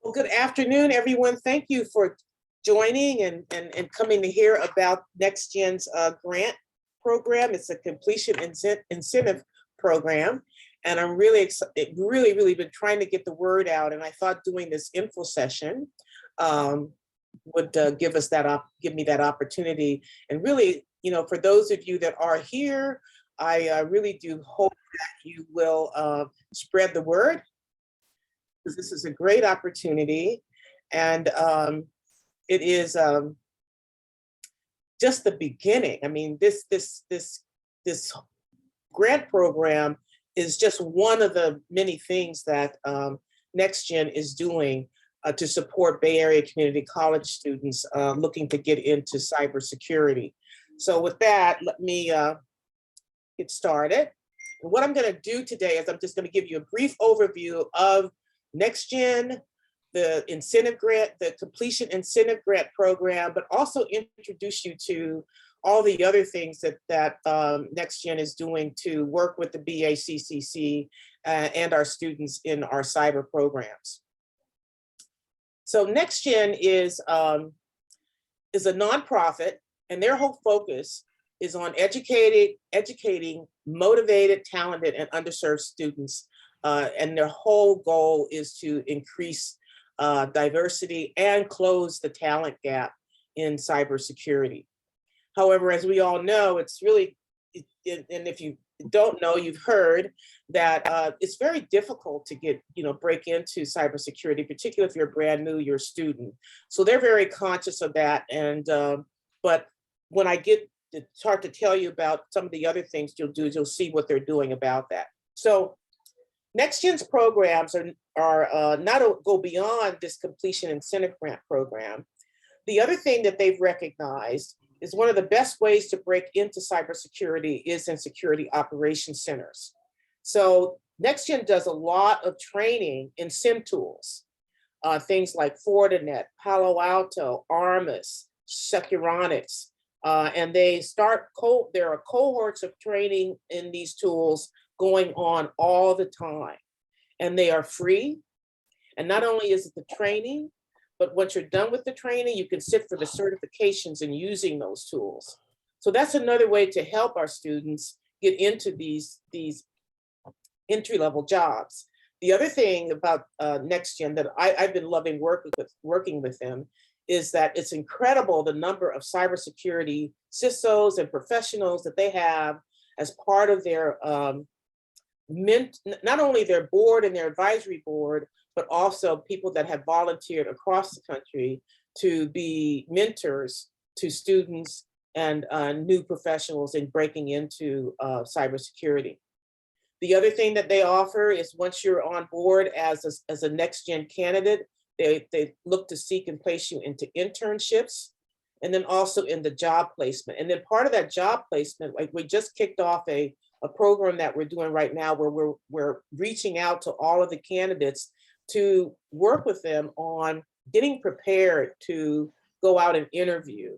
Well, good afternoon, everyone. Thank you for joining and coming to hear about NextGen's grant program. It's a completion incentive program. And I'm really excited, really been trying to get the word out. And I thought doing this info session would give me that opportunity. And really, for those of you that are here, I really do hope that you will spread the word, because this is a great opportunity. And it is just the beginning. I mean, this grant program is just one of the many things that NextGen is doing to support Bay Area community college students looking to get into cybersecurity. So with that, let me get started. And what I'm going to do today is I'm just going to give you a brief overview of NextGen, the incentive grant, the completion incentive grant program, but also introduce you to all the other things that NextGen is doing to work with the BACCC and our students in our cyber programs. So NextGen is a nonprofit, and their whole focus is on educating motivated, talented, and underserved students. And their whole goal is to increase diversity and close the talent gap in cybersecurity. However, as we all know, it's really, and if you don't know, you've heard that it's very difficult to break into cybersecurity, particularly if you're brand new, you're a student. So they're very conscious of that. And but when I start to tell you about some of the other things you'll see what they're doing about that. So NextGen's programs are not go beyond this completion incentive grant program. The other thing that they've recognized is one of the best ways to break into cybersecurity is in security operations centers. So NextGen does a lot of training in SIM tools, things like Fortinet, Palo Alto, Armis, Securonics, and there are cohorts of training in these tools going on all the time, and they are free. And not only is it the training, but once you're done with the training, you can sit for the certifications in using those tools. So that's another way to help our students get into these entry-level jobs. The other thing about NextGen that I've been loving working with them is that it's incredible the number of cybersecurity CISOs and professionals that they have as part of their not only their board and their advisory board, but also people that have volunteered across the country to be mentors to students and new professionals in breaking into cybersecurity. The other thing that they offer is once you're on board as a NextGen candidate, they look to seek and place you into internships, and then also in the job placement. And then part of that job placement, like we just kicked off a program that we're doing right now where we're reaching out to all of the candidates to work with them on getting prepared to go out and interview,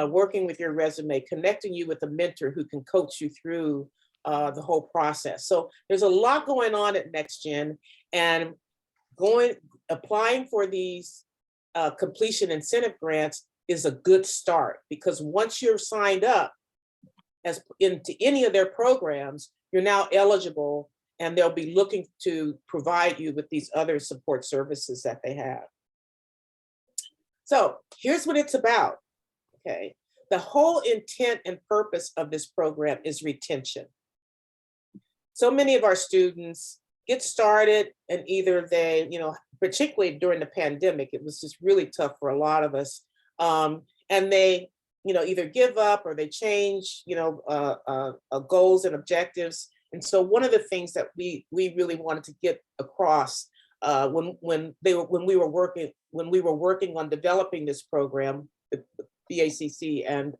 working with your resume, connecting you with a mentor who can coach you through the whole process. So there's a lot going on at NextGen, and applying for these completion incentive grants is a good start, because once you're signed up into any of their programs, you're now eligible, and they'll be looking to provide you with these other support services that they have. So here's what it's about, okay? The whole intent and purpose of this program is retention. So many of our students get started, and either they, particularly during the pandemic, it was just really tough for a lot of us, and they either give up or they change, goals and objectives. And so one of the things that we really wanted to get across when we were working on developing this program, the BACC and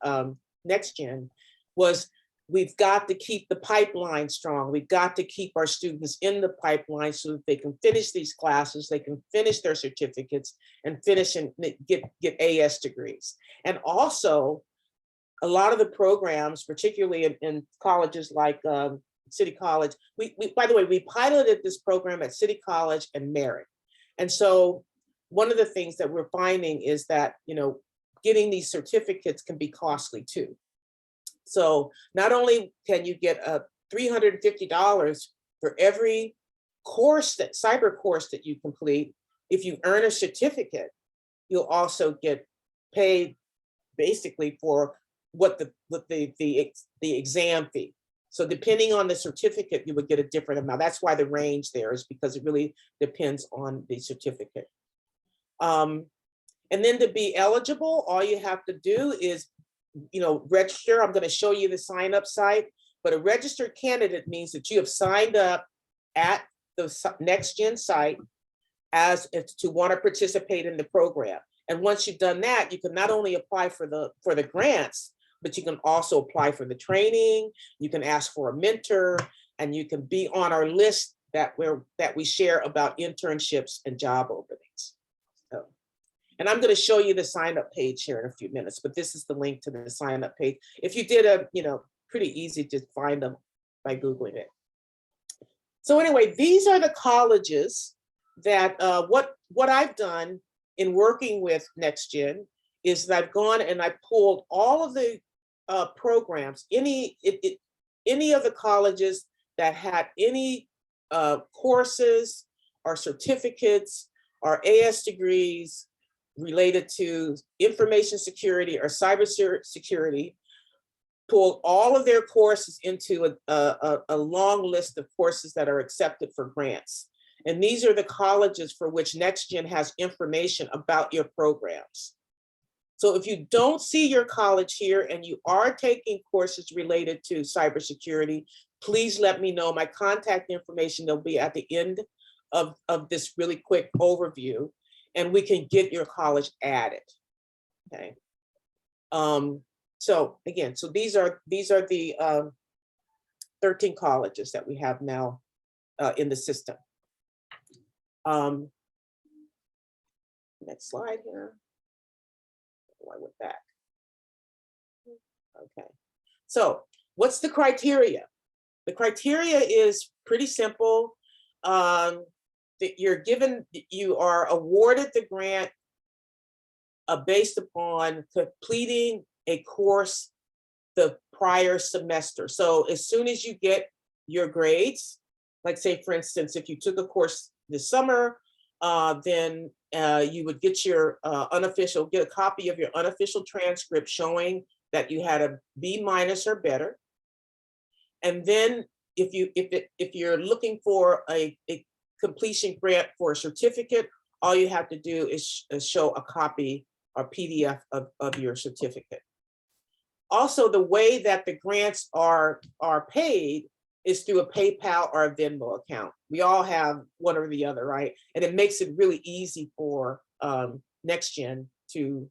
NextGen, was we've got to keep the pipeline strong. We've got to keep our students in the pipeline so that they can finish these classes, they can finish their certificates, and finish and get AS degrees. And also, a lot of the programs, particularly in colleges like City College, by the way, we piloted this program at City College and Merritt. And so one of the things that we're finding is that, you know, getting these certificates can be costly too. So not only can you get $350 for every course, that cyber course that you complete, if you earn a certificate, you'll also get paid basically for what the exam fee. So depending on the certificate, you would get a different amount. That's why the range there is, because it really depends on the certificate. And then to be eligible, all you have to do is, you know, register. I'm going to show you the sign up site, but a registered candidate means that you have signed up at the NextGen site as to want to participate in the program. And once you've done that, you can not only apply for the grants, but you can also apply for the training. You can ask for a mentor, and you can be on our list that we share about internships and job openings. So, and I'm going to show you the sign up page here in a few minutes, but this is the link to the sign up page. If you did you know, pretty easy to find them by Googling it. So anyway, these are the colleges that what I've done in working with NextGen is that I've gone and I pulled all of the programs, any of the colleges that had any courses or certificates or AS degrees related to information security or cyber security, pulled all of their courses into a long list of courses that are accepted for grants. And these are the colleges for which NextGen has information about your programs. So if you don't see your college here and you are taking courses related to cybersecurity, please let me know. My contact information will be at the end of this really quick overview, and we can get your college added. Okay. So again, so these are the 13 colleges that we have now in the system. Next slide here. I went back. Okay. So what's the criteria? The criteria is pretty simple. That you are awarded the grant based upon completing a course the prior semester. So as soon as you get your grades, like say, for instance, if you took a course this summer, then you would get your get a copy of your unofficial transcript showing that you had a B- or better. And then if you're looking for a completion grant for a certificate, all you have to do is show a copy or PDF of your certificate. Also, the way that the grants are paid is through a PayPal or a Venmo account. We all have one or the other, right? And it makes it really easy for NextGen to,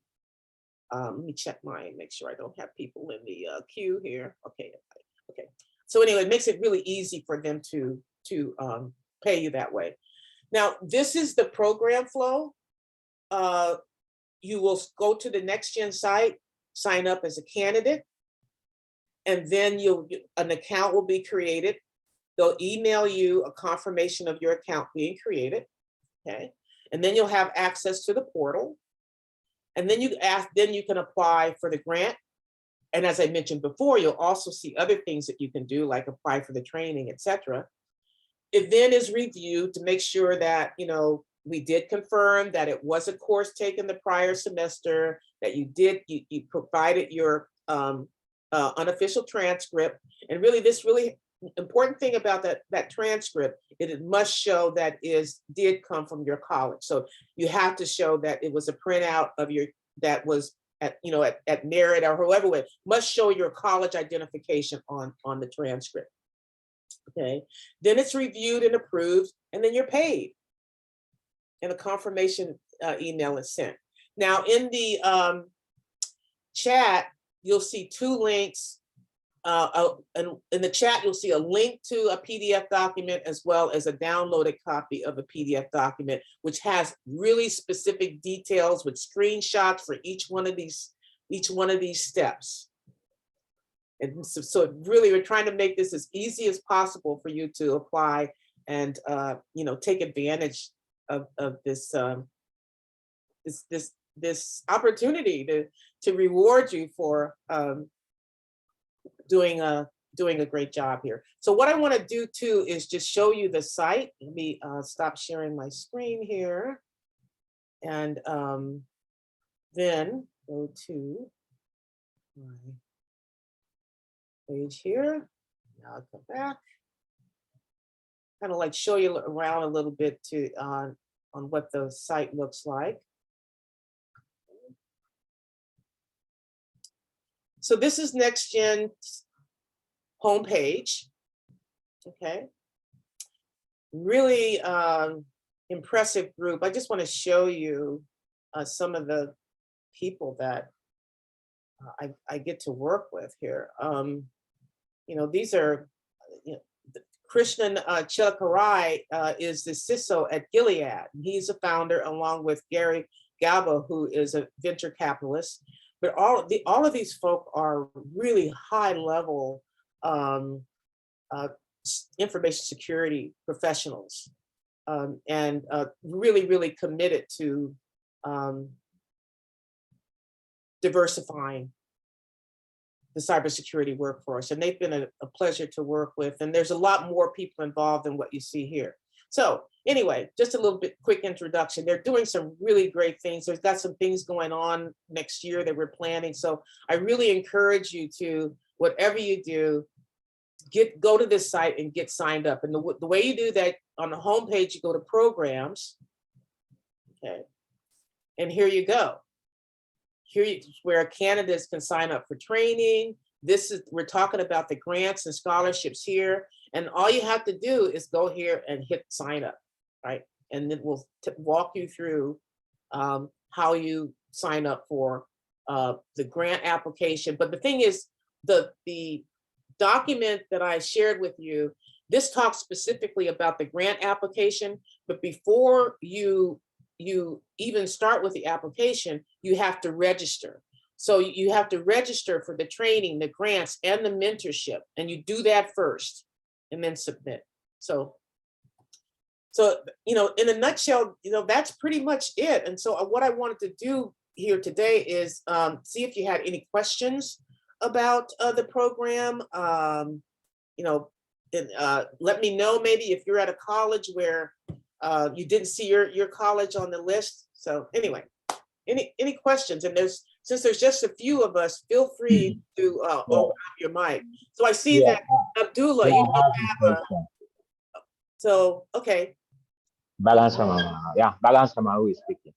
let me check mine, make sure I don't have people in the queue here. Okay. So anyway, it makes it really easy for them to pay you that way. Now, this is the program flow. You will go to the NextGen site, sign up as a candidate, and then an account will be created. They'll email you a confirmation of your account being created, okay? And then you'll have access to the portal. And then you can apply for the grant. And as I mentioned before, you'll also see other things that you can do, like apply for the training, etc. It then is reviewed to make sure that, you know, we did confirm that it was a course taken the prior semester, that you provided your unofficial transcript. And really, this really important thing about that transcript is it must show that did come from your college. So you have to show that it was a printout of that was at Merit or whoever way, must show your college identification on the transcript. Okay, then it's reviewed and approved, and then you're paid. And a confirmation email is sent. Now in the chat, you'll see two links. And in the chat, you'll see a link to a PDF document as well as a downloaded copy of a PDF document, which has really specific details with screenshots for each one of these steps. And so really, we're trying to make this as easy as possible for you to apply and take advantage of this this opportunity to reward you for doing a great job here. So what I want to do too is just show you the site. Let me stop sharing my screen here, and then go to my page here. Now I'll come back. Kind of like show you around a little bit to on what the site looks like. So this is NextGen's homepage. Okay. Really impressive group. I just want to show you some of the people that I get to work with here. You know, these are, you know, Krishnan Chilakarai is the CISO at Gilead. He's a founder along with Gary Galba, who is a venture capitalist. But all of these folk are really high level information security professionals, and really, really committed to diversifying the cybersecurity workforce. And they've been a pleasure to work with. And there's a lot more people involved than what you see here. So anyway, just a little bit quick introduction. They're doing some really great things. There's got some things going on next year that we're planning. So I really encourage you to, whatever you do, go to this site and get signed up. And the way you do that, on the homepage, you go to programs. Okay. And here you go. Here's where candidates can sign up for training. We're talking about the grants and scholarships here. And all you have to do is go here and hit sign up, right? And then we'll walk you through how you sign up for the grant application. But the thing is, the document that I shared with you, this talks specifically about the grant application, but before you even start with the application, you have to register. So you have to register for the training, the grants, and the mentorship, and you do that first and then submit. So you know, in a nutshell, you know, that's pretty much it. And so what I wanted to do here today is see if you had any questions about the program. You know, let me know maybe if you're at a college where you didn't see your college on the list. So anyway, any questions? And since there's just a few of us, feel free to open up your mic. So I see that Abdullah, you don't have so okay. Balance Samaru is speaking.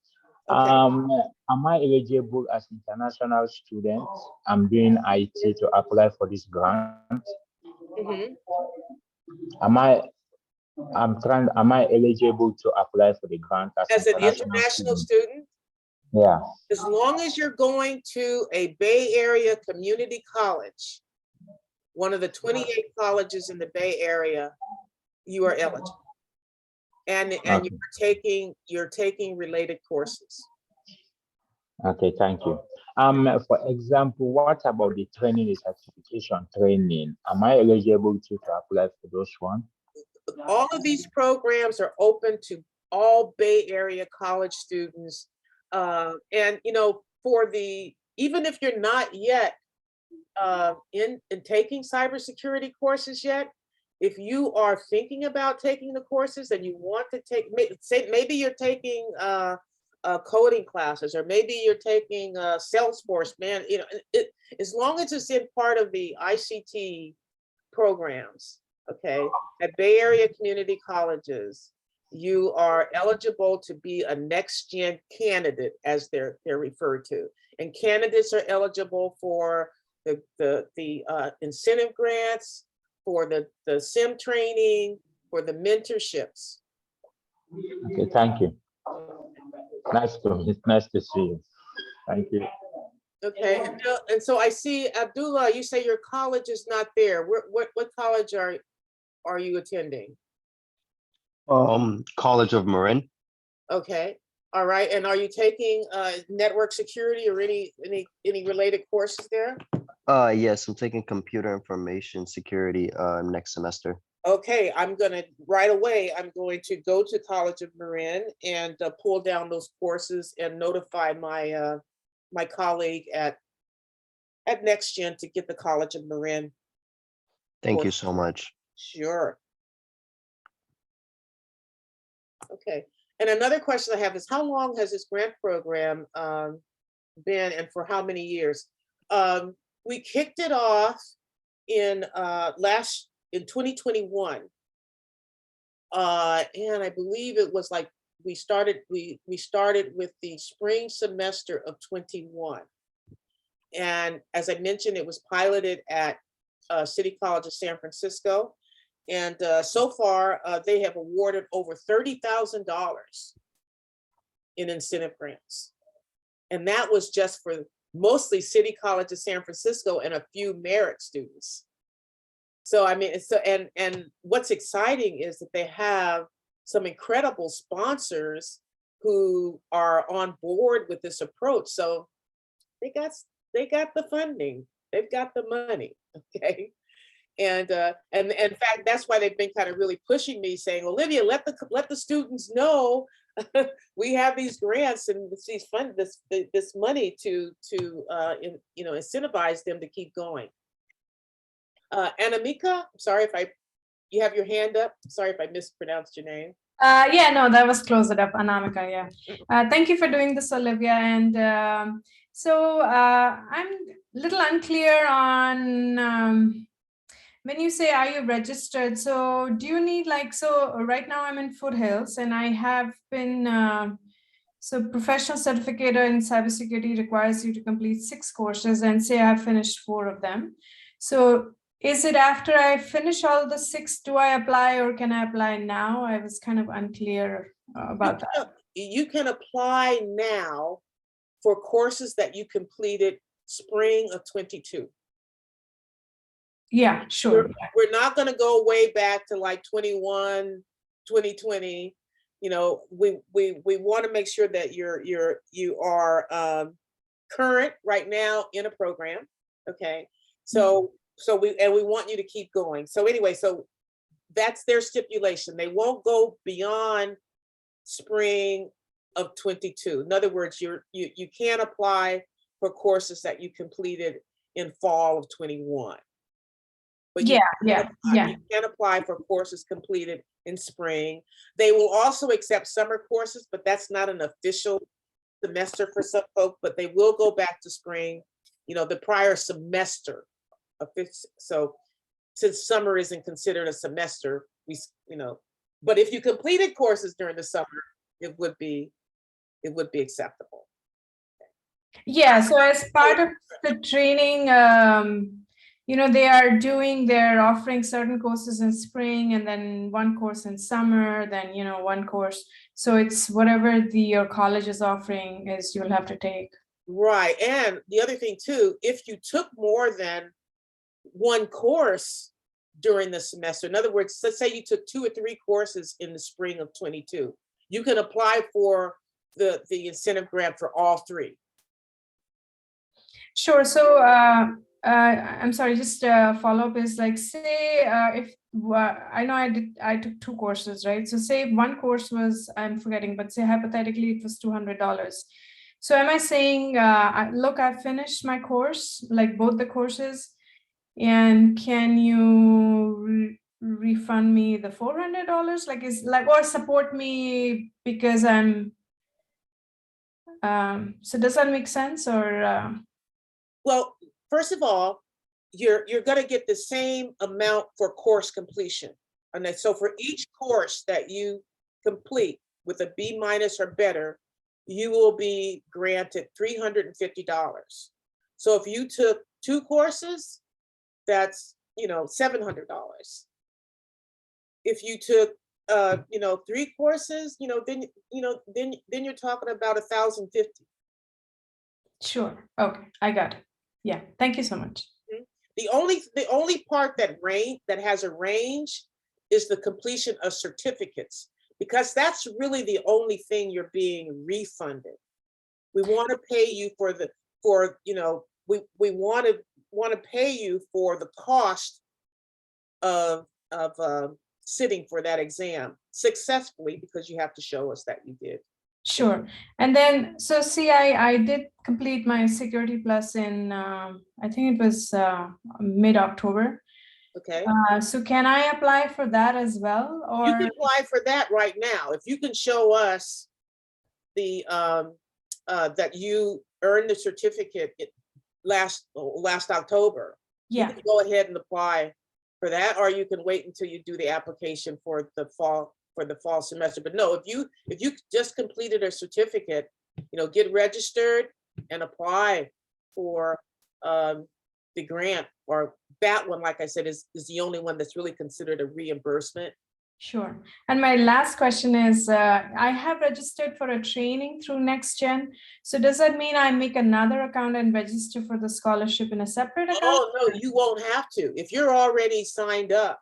Okay. Am I eligible as international student? I'm doing IT to apply for this grant. Mm-hmm. Am I eligible to apply for the grant As an international student? Yeah. As long as you're going to a Bay Area community college, one of the 28 colleges in the Bay Area, you are eligible. And okay. you're taking related courses. Okay, thank you. For example, what about the training, the certification training? Am I eligible to apply for those ones? All of these programs are open to all Bay Area college students. And, you know, even if you're not yet in taking cybersecurity courses yet, if you are thinking about taking the courses and you want to take, maybe you're taking coding classes, or maybe you're taking Salesforce, man, you know, as long as it's in part of the ICT programs, okay, at Bay Area community colleges, you are eligible to be a NextGen candidate, as they're referred to. And candidates are eligible for the incentive grants, for the SIM training, for the mentorships. Okay, thank you. Nice to see you. Thank you. Okay, and so I see, Abdullah, you say your college is not there. What college are you attending? College of Marin. Okay, all right. And are you taking network security or any related courses there? Yes, I'm taking computer information security next semester. Okay, right away, I'm going to go to College of Marin and pull down those courses and notify my my colleague at NextGen to get the College of Marin Thank you course. so much. Sure. Okay. And another question I have is, how long has this grant program been, and for how many years? We kicked it off in 2021. And I believe it was like we started with the spring semester of 21. And as I mentioned, it was piloted at City College of San Francisco. And so far, they have awarded over $30,000 in incentive grants. And that was just for mostly City College of San Francisco and a few merit students. So I mean, and what's exciting is that they have some incredible sponsors who are on board with this approach. So they got the funding, they've got the money, okay. And in fact, that's why they've been kind of really pushing me, saying, Olivia, let the students know we have these grants and this money to incentivize them to keep going. Anamika, I'm sorry if you have your hand up. Sorry if I mispronounced your name. Yeah, no, that was close enough, Anamika. Yeah. Thank you for doing this, Olivia. And so I'm a little unclear on when you say, are you registered? So do you need so right now I'm in Foothills and I have been, so professional certificate in cybersecurity requires you to complete 6 courses, and say I finished 4 of them. So is it after I finish all the 6, do I apply, or can I apply now? I was kind of unclear about that. You can apply now for courses that you completed spring of 22. Yeah, sure. We're not going to go way back to like 21, 2020. You know, we want to make sure that you are current right now in a program. Okay. So we want you to keep going. So anyway, so that's their stipulation. They won't go beyond spring of 22. In other words, you can't apply for courses that you completed in fall of 21. But you can apply for courses completed in spring. They will also accept summer courses, but that's not an official semester for some folks, but they will go back to spring, the prior semester. So since summer isn't considered a semester, but if you completed courses during the summer, it would be acceptable. Yeah, so as part of the training, they're offering certain courses in spring, and then one course in summer, then, one course. So it's whatever your college is offering is you'll have to take. Right. And the other thing too, if you took more than one course during the semester, in other words, let's say you took 2 or 3 courses in the spring of 22, you can apply for the incentive grant for all 3. Sure. So I'm sorry, just follow up is like, say if I know I took 2 courses, right? So say one course was, I'm forgetting, but say hypothetically it was $200. So am I saying, look, I finished my course, like both the courses, and can you refund me the $400? Or support me because I'm, so does that make sense, or? Well, first of all, you're going to get the same amount for course completion. And then, so for each course that you complete with a B- or better, you will be granted $350. So if you took 2 courses, that's, $700. If you took 3 courses, then you're talking about $1,050. Sure. Okay, I got it. Yeah, thank you so much. The only part that has a range is the completion of certificates, because that's really the only thing you're being refunded. We want to pay you we want to pay you for the cost of sitting for that exam successfully, because you have to show us that you did. Sure. And then, so see, I did complete my Security Plus in, I think it was mid-October. Okay. So can I apply for that as well? You Or can apply for that right now. If you can show us the that you earned the certificate last October, you yeah, can go ahead and apply for that, or you can wait until you do the application for the fall semester. But no, if you just completed a certificate, get registered and apply for the grant, or that one, like I said, is the only one that's really considered a reimbursement. sure. And my last question is, I have registered for a training through NextGen. So does that mean I make another account and register for the scholarship in a separate account? Oh, no, you won't have to. If you're already signed up.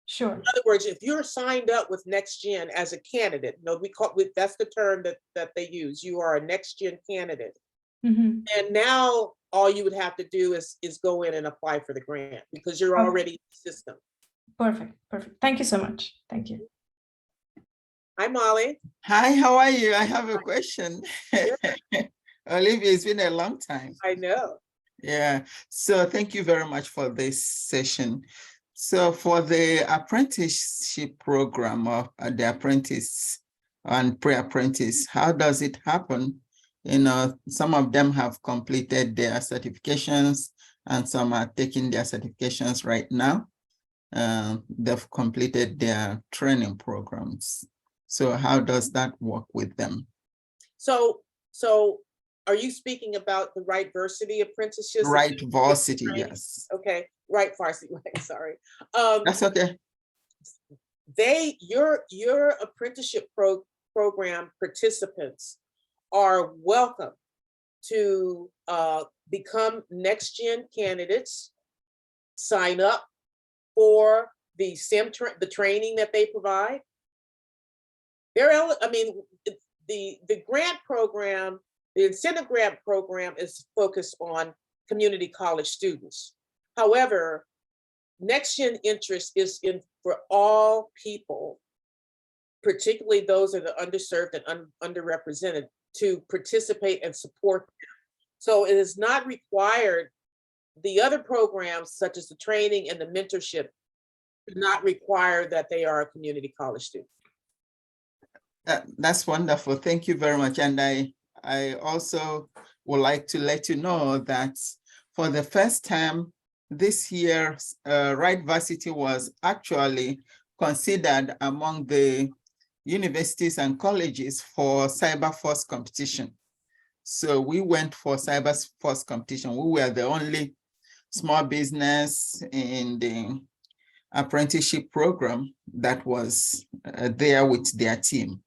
Sure. In other words, if you're signed up with NextGen as a candidate, that's the term that they use. You are a NextGen candidate. Mm-hmm. And now all you would have to do is go in and apply for the grant, because you're already in the system. Perfect. Perfect. Thank you so much. Thank you. Hi, Molly. Hi, how are you? I have a question. Sure. Olivia, it's been a long time. I know. Yeah, so thank you very much for this session. So for the apprenticeship program of the apprentice and pre-apprentice, how does it happen? Some of them have completed their certifications and some are taking their certifications right now. They've completed their training programs. So how does that work with them? So are you speaking about the Right Varsity apprenticeships? Right Varsity, yes. Okay, Right Varsity, right, sorry. That's okay. Your apprenticeship program participants are welcome to become NextGen candidates, sign up for the the training that they provide. The grant program, the incentive grant program is focused on community college students. However, NextGen interest is in for all people, particularly those that are underserved and underrepresented, to participate and support them. So it is not required. The other programs, such as the training and the mentorship, do not require that they are a community college student. That's wonderful. Thank you very much. And I also would like to let you know that for the first time this year, Right Varsity was actually considered among the universities and colleges for Cyber Force competition. So we went for Cyber Force competition. We were the only small business in the apprenticeship program that was there with their team.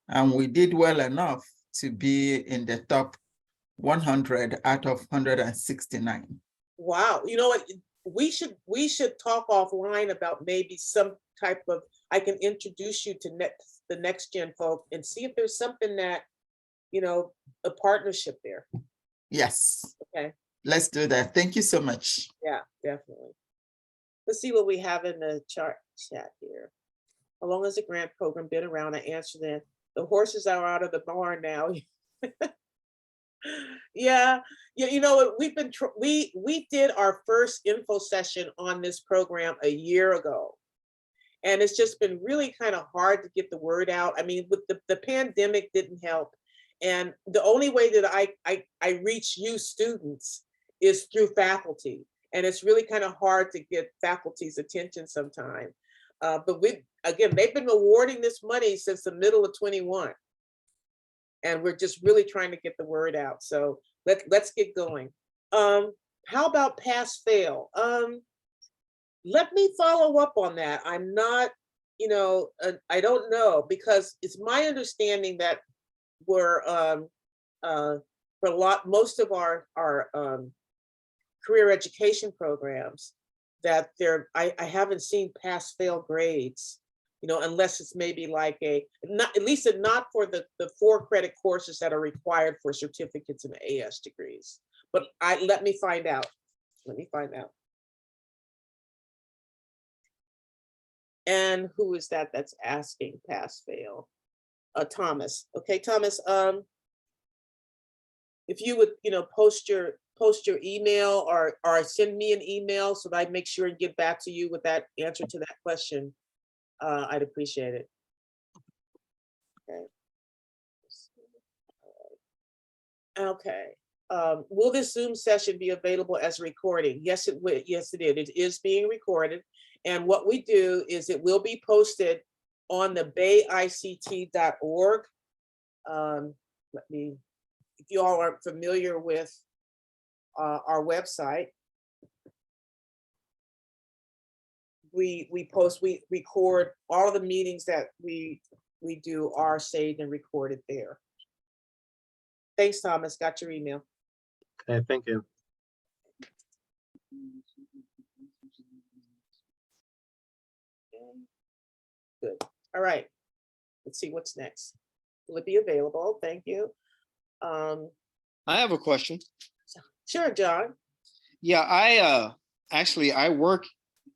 And we did well enough to be in the top 100 out of 169. Wow, you know what? We should talk offline about maybe some type of, I can introduce you to the NextGen folk and see if there's something that, a partnership there. Yes. Okay. Let's do that. Thank you so much. Yeah, definitely. Let's see what we have in the chat here. How long has the grant program been around? I answered that. The horses are out of the barn now. Yeah, we did our first info session on this program a year ago, and it's just been really kind of hard to get the word out. I mean, with the pandemic didn't help, and the only way that I reach you students is through faculty, and it's really kind of hard to get faculty's attention sometimes. But they've been awarding this money since the middle of 21. And we're just really trying to get the word out. So let's get going. How about pass fail? Let me follow up on that. I'm not, I don't know, because it's my understanding that most of our career education programs, that I haven't seen pass fail grades, unless it's maybe like at least not for the 4 credit courses that are required for certificates and AS degrees. But let me find out. And who is that that's asking pass fail? Thomas. Okay, Thomas, if you would, post your email or send me an email so that I make sure and get back to you with that answer to that question, I'd appreciate it. Okay. Okay. Will this Zoom session be available as a recording? Yes, it will. Yes, it is. It is being recorded. And what we do is it will be posted on the bayict.org. If you all aren't familiar with our website, we record all of the meetings that we do are saved and recorded there. Thanks, Thomas. Got your email. Okay, thank you. Good. All right. Let's see what's next. Will it be available? Thank you. I have a question. Sure, John. Yeah, I work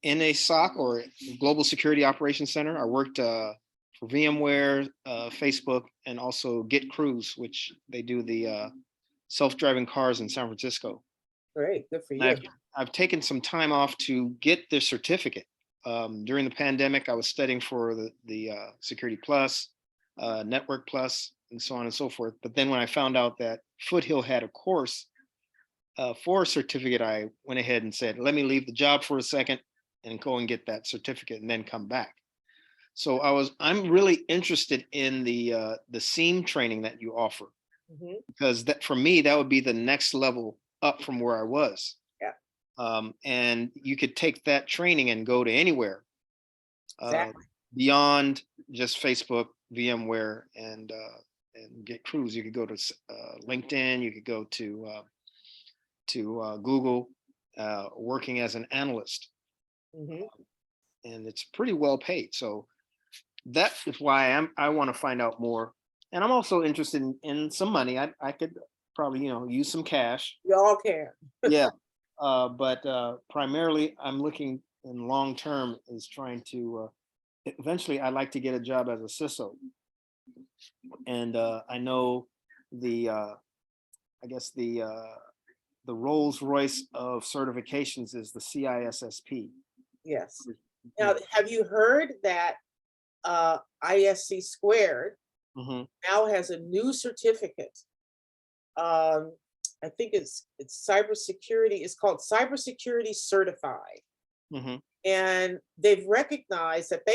in a SOC or Global Security Operations Center. I worked for VMware, Facebook, and also Get Cruise, which they do the self-driving cars in San Francisco. Great, good for And you. I've taken some time off to get the certificate. During the pandemic, I was studying for the Security Plus, Network Plus, and so on and so forth. But then when I found out that Foothill had a course for a certificate, I went ahead and said, let me leave the job for a second and go and get that certificate and then come back. So I'm really interested in the SEAM training that you offer, because that for me, that would be the next level up from where I was. Yeah. And you could take that training and go to anywhere beyond just Facebook, VMware, and Get Cruise. You could go to LinkedIn. You could go to Google, working as an analyst, and it's pretty well paid. So that is why I want to find out more, and I'm also interested in some money. I could probably use some cash. You all can. Yeah, but primarily I'm looking in long term is trying to eventually I'd like to get a job as a CISO, and I know I guess the Rolls Royce of certifications is the CISSP. Yes. Now, have you heard that ISC Squared now has a new certificate? I think it's cybersecurity. It's called Cybersecurity Certified. And they've recognized that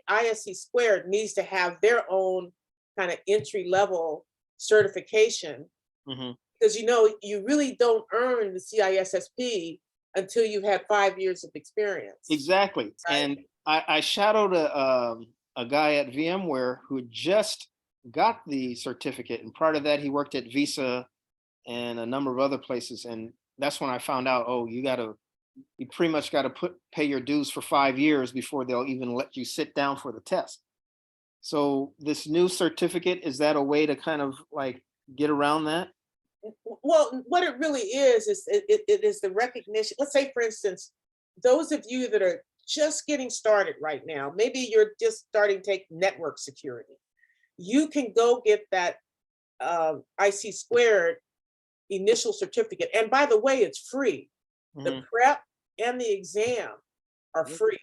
ISC Squared needs to have their own kind of entry level certification, because you really don't earn the CISSP until you've had 5 years of experience. Exactly. Right? And I shadowed a guy at VMware who just got the certificate, and prior to that he worked at Visa and a number of other places, and that's when I found out, oh, you pretty much got to pay your dues for 5 years before they'll even let you sit down for the test. So this new certificate, is that a way to kind of like get around that? Well, what it really is it is the recognition. Let's say, for instance, those of you that are just getting started right now, maybe you're just starting to take network security. You can go get that IC Squared initial certificate. And by the way, it's free. The prep and the exam are free.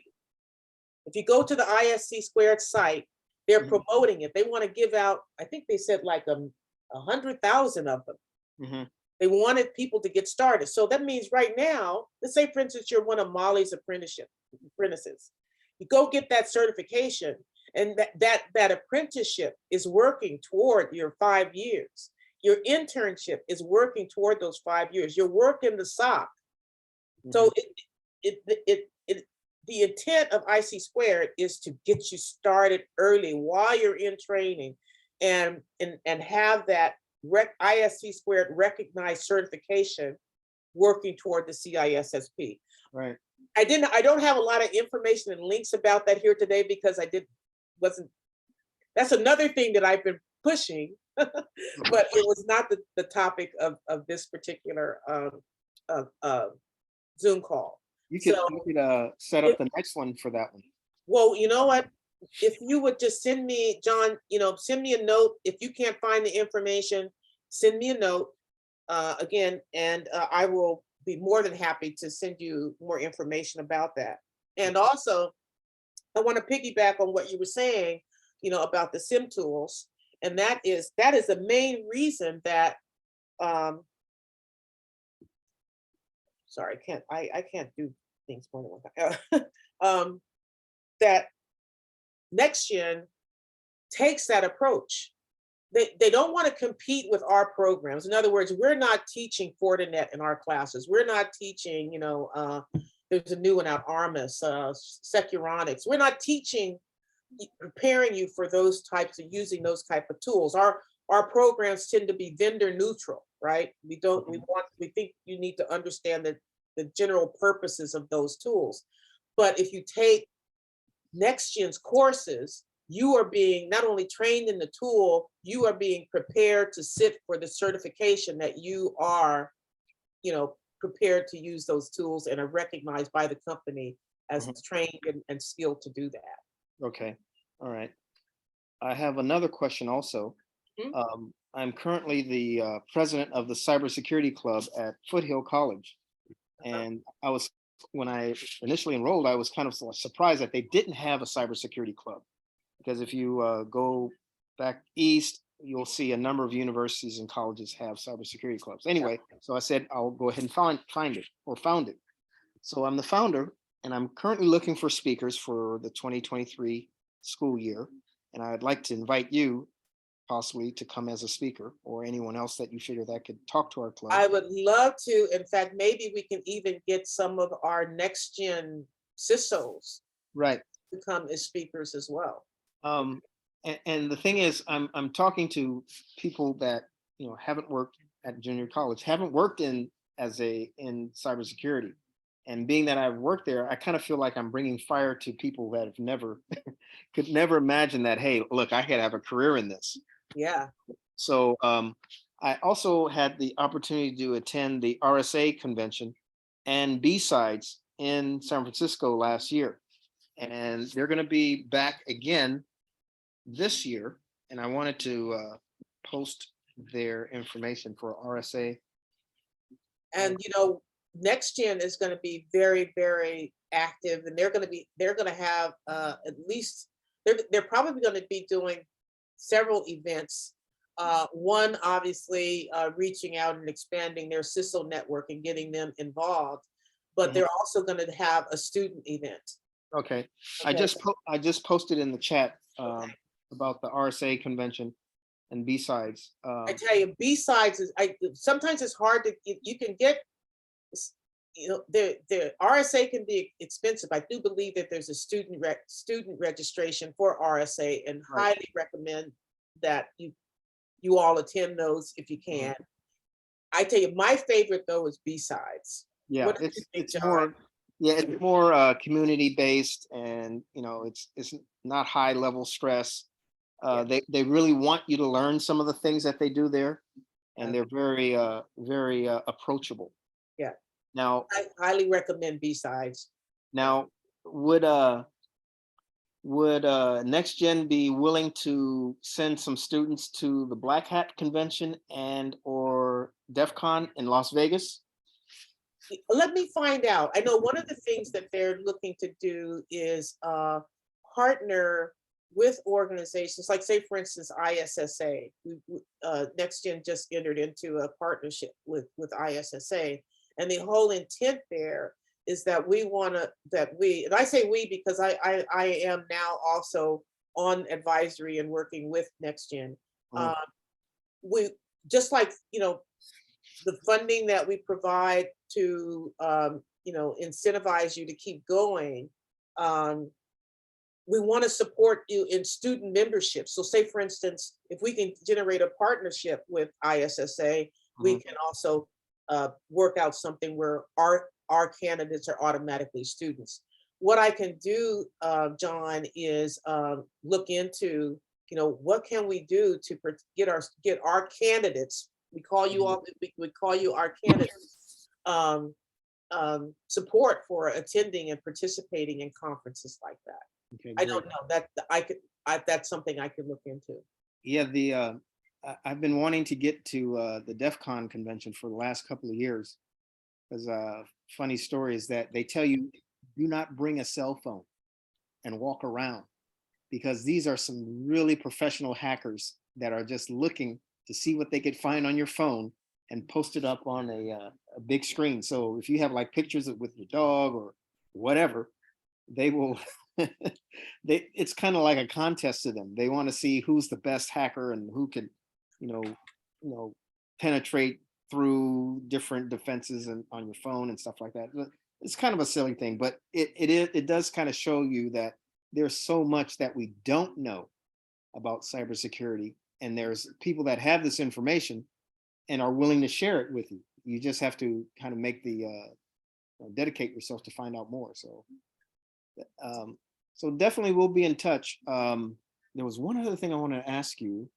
If you go to the ISC Squared site, they're promoting it. They want to give out, I think they said like 100,000 of them. They wanted people to get started. So that means right now, let's say, for instance, you're one of Molly's apprentices. You go get that certification, and that apprenticeship is working toward your 5 years. Your internship is working toward those 5 years. You're working the SOC. So the intent of IC Squared is to get you started early while you're in training, and have that ISC Squared recognized certification working toward the CISSP. Right. I don't have a lot of information and links about that here today because that's another thing that I've been pushing, but it was not the topic of this particular Zoom call. You could set up the next one for that one. Well, you know what? If you would just send me, John, send me a note. If you can't find the information, send me a note again, and I will be more than happy to send you more information about that. And also, I want to piggyback on what you were saying, about the sim tools, and that is the main reason that. Sorry, I can't do things more than one time. That NextGen takes that approach. They don't want to compete with our programs. In other words, we're not teaching Fortinet in our classes. We're not teaching, there's a new one out, Armis, Securonics. We're not teaching, preparing you for those types of using those type of tools. Our programs tend to be vendor neutral, right? We think you need to understand the general purposes of those tools. But if you take NextGen's courses, you are being not only trained in the tool, you are being prepared to sit for the certification that you are, prepared to use those tools and are recognized by the company as trained and skilled to do that. Okay, all right. I have another question also. I'm currently the president of the Cybersecurity Club at Foothill College. And when I initially enrolled, I was kind of surprised that they didn't have a cybersecurity club. Because if you go back east, you'll see a number of universities and colleges have cybersecurity clubs. Anyway, so I said, I'll go ahead and found it. So I'm the founder, and I'm currently looking for speakers for the 2023 school year. And I'd like to invite you possibly to come as a speaker, or anyone else that you figure that could talk to our club. I would love to. In fact, maybe we can even get some of our NextGen CISOs right to come as speakers as well. And the thing is, I'm talking to people that haven't worked at junior college, haven't worked in cybersecurity, and being that I've worked there, I kind of feel like I'm bringing fire to people that have never could never imagine that. Hey, look, I could have a career in this. Yeah. So I also had the opportunity to attend the RSA convention and B-Sides in San Francisco last year, and they're going to be back again this year, and I wanted to post their information for RSA. And NextGen is going to be very, very active, and they're going to have at least they're probably going to be doing several events. One, obviously, reaching out and expanding their CISO network and getting them involved, but they're also going to have a student event. Okay. I just posted in the chat about the RSA convention and B-Sides. I tell you, B-Sides is sometimes it's hard to you can get. The RSA can be expensive. I do believe that there's a student registration for RSA, and highly recommend that you all attend those if you can. I tell you, my favorite though is B-Sides. Yeah, it's more community based, and it's not high level stress. They really want you to learn some of the things that they do there, and they're very very approachable. Yeah. Now, I highly recommend B-Sides. Now, would NextGen be willing to send some students to the Black Hat Convention and or DEF CON in Las Vegas? Let me find out. I know one of the things that they're looking to do is partner with organizations like, say, for instance, ISSA. NextGen just entered into a partnership with ISSA, and the whole intent there is that and I say we because I am now also on advisory and working with NextGen. We just like the funding that we provide to incentivize you to keep going. We want to support you in student membership. So say, for instance, if we can generate a partnership with ISSA, we can also work out something where our candidates are automatically students. What I can do, John, is look into, what can we do to get our candidates. We call you all. We call you our candidates. Support for attending and participating in conferences like that. Okay, I great. don't know that that's something I could look into. Yeah, I've been wanting to get to the DEF CON convention for the last couple of years. Because funny story is that they tell you do not bring a cell phone and walk around, because these are some really professional hackers that are just looking to see what they could find on your phone and post it up on a big screen. So if you have like pictures with your dog or whatever, they will. It's kind of like a contest to them. They want to see who's the best hacker and who can, you know, penetrate through different defenses and on your phone and stuff like that. It's kind of a silly thing, but it does kind of show you that there's so much that we don't know about cybersecurity, and there's people that have this information and are willing to share it with you. You just have to kind of make the dedicate yourself to find out more. So definitely we'll be in touch. There was one other thing I wanted to ask you.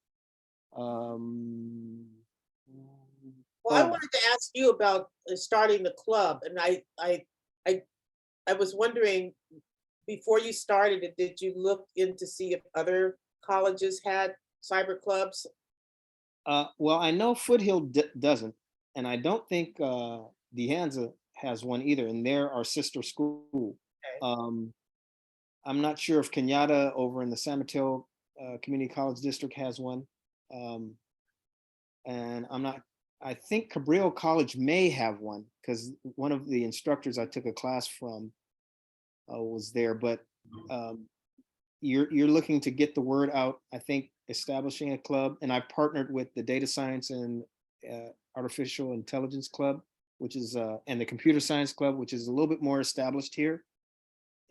Well, I wanted to ask you about starting the club, and I was wondering, before you started it, did you look in to see if other colleges had cyber clubs? Well, I know Foothill doesn't, and I don't think De Anza has one either, and they're our sister school. Okay. I'm not sure if Kenyatta over in the San Mateo Community College District has one. And I think Cabrillo College may have one, because one of the instructors I took a class from was there, but you're looking to get the word out, I think, establishing a club. And I've partnered with the Data Science and Artificial Intelligence Club, which is, and the Computer Science Club, which is a little bit more established here.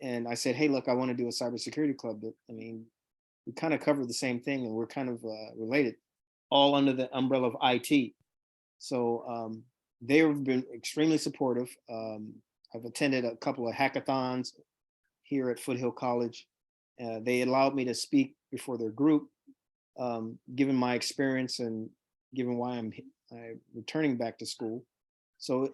And I said, hey, look, I want to do a cybersecurity club. But I mean, we kind of cover the same thing, and we're kind of related, all under the umbrella of IT. So they've been extremely supportive. I've attended a couple of hackathons here at Foothill College. They allowed me to speak before their group, given my experience and given why I'm returning back to school. So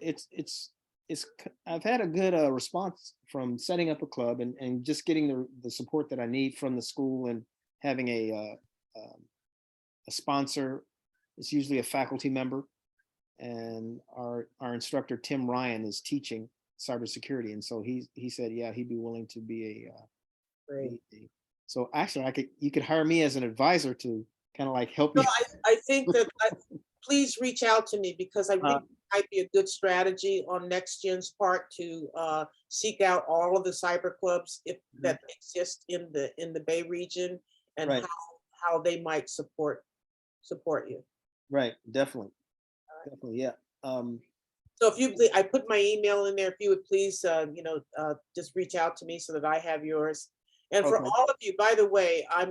I've had a good response from setting up a club and just getting the support that I need from the school, and having a sponsor. It's usually a faculty member, and our instructor Tim Ryan is teaching cybersecurity, and so he said, yeah, he'd be willing to be Great. So actually, you could hire me as an advisor to kind of like help No, you. I think that please reach out to me, because I think it might be a good strategy on NextGen's part to seek out all of the cyber clubs that exist in the Bay region, and Right. how they might support you. Right, definitely, definitely, yeah. So if you, I put my email in there. If you would please, just reach out to me so that I have yours. And for Okay. all of you, by the way, I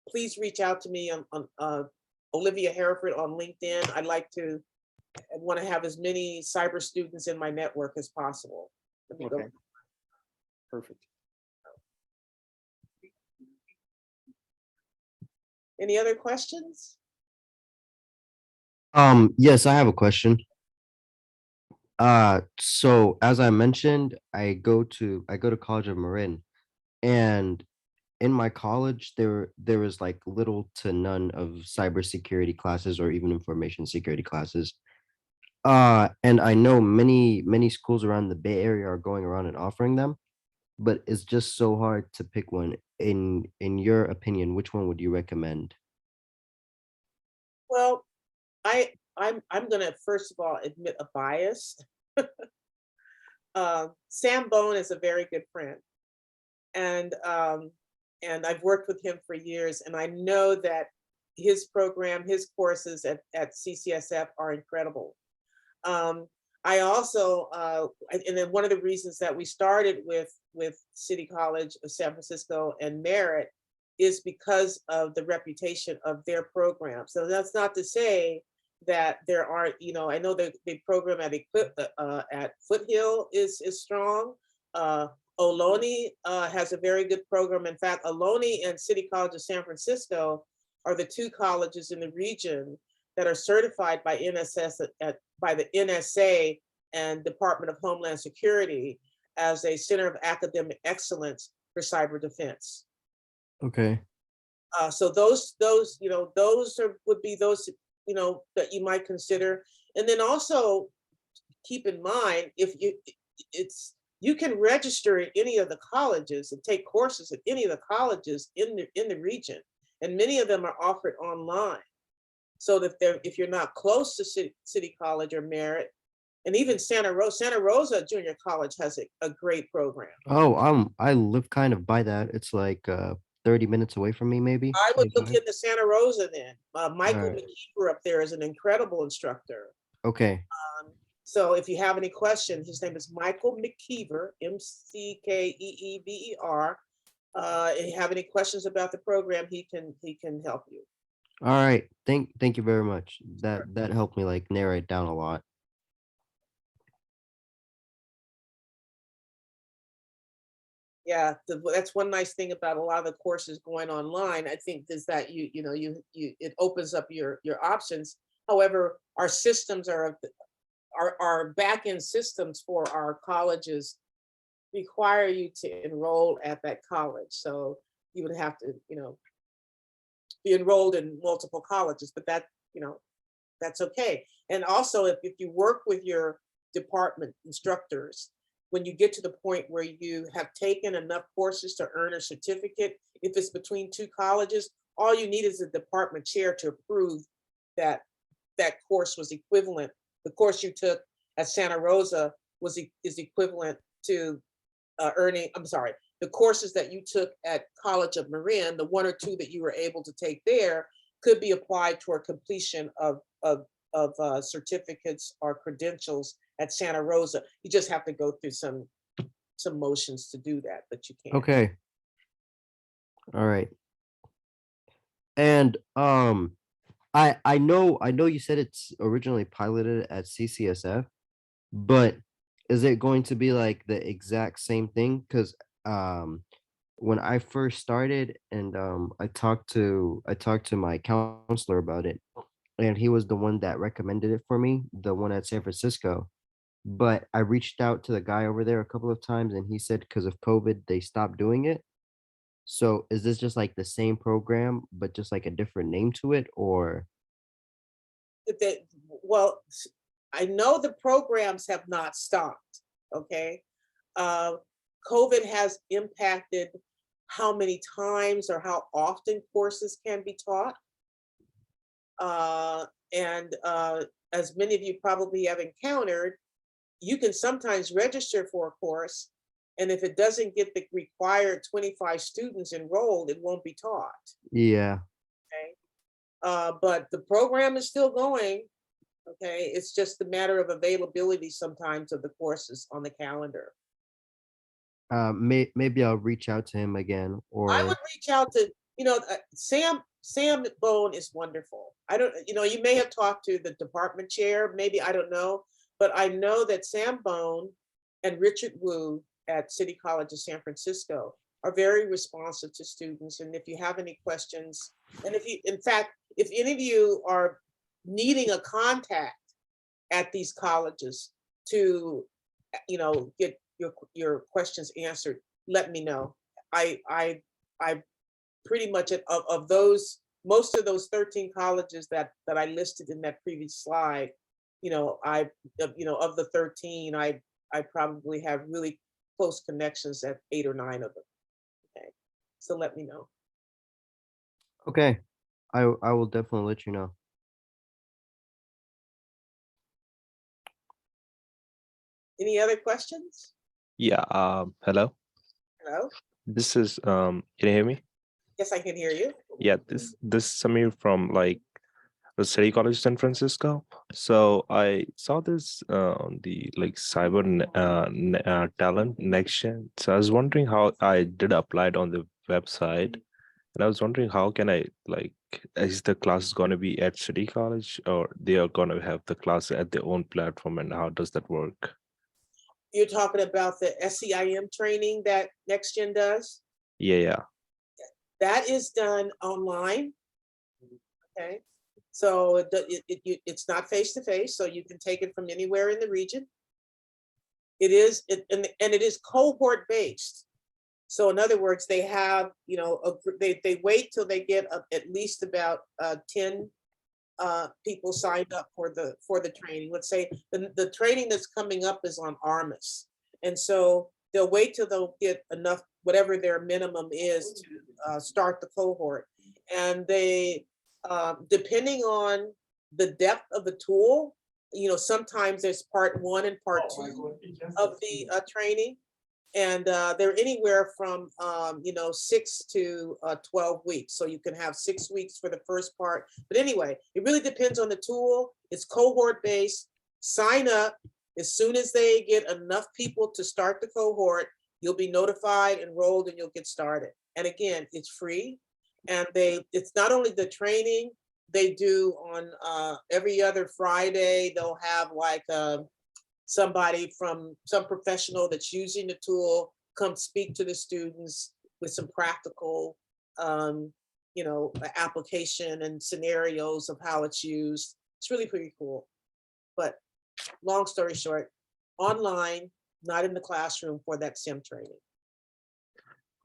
please reach out to me on Olivia Hereford on LinkedIn. I want to have as many cyber students in my network as possible. Let me go. Okay. Perfect. Any other questions? Yes, I have a question. So as I mentioned, I go to College of Marin, and in my college there is like little to none of cybersecurity classes or even information security classes. And I know many schools around the Bay Area are going around and offering them, but it's just so hard to pick one. In your opinion, which one would you recommend? Well, I'm gonna first of all admit a bias. Sam Bone is a very good friend, and I've worked with him for years, and I know that his program, his courses at CCSF are incredible. I also, and then one of the reasons that we started with City College of San Francisco and Merit is because of the reputation of their program. So that's not to say that there aren't, I know the program at Foothill is strong. Ohlone has a very good program. In fact, Ohlone and City College of San Francisco are the two colleges in the region that are certified by by the NSA and Department of Homeland Security as a center of academic excellence for cyber defense. Okay. So those would be those, that you might consider. And then also keep in mind, if you can register at any of the colleges and take courses at any of the colleges in the region, and many of them are offered online. So that if you're not close to City College or Merritt, and even Santa Rosa Junior College has a great program. Oh, I live kind of by that. It's like 30 minutes away from me, maybe. I would look 25? into Santa Rosa then. Michael Alright. McKeever up there is an incredible instructor. Okay. So if you have any questions, his name is Michael McKeever, McKeever. If you have any questions about the program, he can help you. All right. Thank you very much. That helped me like narrow it down a lot. Yeah, that's one nice thing about a lot of the courses going online, I think, is that it opens up your options. However, our systems our back-end systems for our colleges require you to enroll at that college. So you would have to, be enrolled in multiple colleges, but that's okay. And also if you work with your department instructors, when you get to the point where you have taken enough courses to earn a certificate, if it's between two colleges, all you need is a department chair to approve that that course was equivalent. The course you took at Santa Rosa is equivalent to the courses that you took at College of Marin, the one or two that you were able to take there could be applied toward completion of certificates or credentials at Santa Rosa. You just have to go through some motions to do that, but you can. Okay. All right. And I know you said it's originally piloted at CCSF, but is it going to be like the exact same thing? Because when I first started and I talked to my counselor about it, and he was the one that recommended it for me, the one at San Francisco. But I reached out to the guy over there a couple of times and he said because of COVID they stopped doing it. So is this just like the same program but just like a different name to it, or Well, I know the programs have not stopped, okay? COVID has impacted how many times or how often courses can be taught. And as many of you probably have encountered, you can sometimes register for a course, and if it doesn't get the required 25 students enrolled, it won't be taught. yeah. Okay. But the program is still going. Okay, it's just a matter of availability sometimes of the courses on the calendar. Maybe I'll reach out to him again, I or would reach out to, Sam Bone is wonderful. I don't, you may have talked to the department chair, maybe, I don't know, but I know that Sam Bone and Richard Wu at City College of San Francisco are very responsive to students. And if you have any questions, and in fact, if any of you are needing a contact at these colleges to, get your questions answered, let me know. I pretty much of those, most of those 13 colleges that I listed in that previous slide, of the 13, I probably have really close connections at 8 or 9 of them. Okay, so let me know. okay. I will definitely let you know. Any other questions? Yeah, hello. Hello? This is can you hear me? Yes, I can hear you. Yeah, this is Samir from like the City College San Francisco. So I saw this on the like talent NextGen. So I was wondering how I did apply it on the website, and I was wondering how can I like, is the class going to be at City College or they are going to have the class at their own platform, and how does that work? You're talking about the SEIM training that NextGen does? Yeah. That is done online. Okay, so it's not face to face, so you can take it from anywhere in the region. It is, and it is cohort based. So in other words, they have, you know, they wait till they get at least about 10 people signed up for the training. Let's say the training that's coming up is on ARMIS. And so they'll wait till they'll get enough, whatever their minimum is, to start the cohort. And they, depending on the depth of the tool, you know, sometimes there's part 1 and part 2 of the training. And they're anywhere from, you know, 6 to 12 weeks. So you can have 6 weeks for the first part. But anyway, it really depends on the tool. It's cohort based. Sign up. As soon as they get enough people to start the cohort, you'll be notified, enrolled, and you'll get started. And again, it's free. And it's not only the training they do on every other Friday, they'll have like somebody from some professional that's using the tool come speak to the students with some practical, you know, application and scenarios of how it's used. It's really pretty cool. But long story short, online, not in the classroom for that SIM training.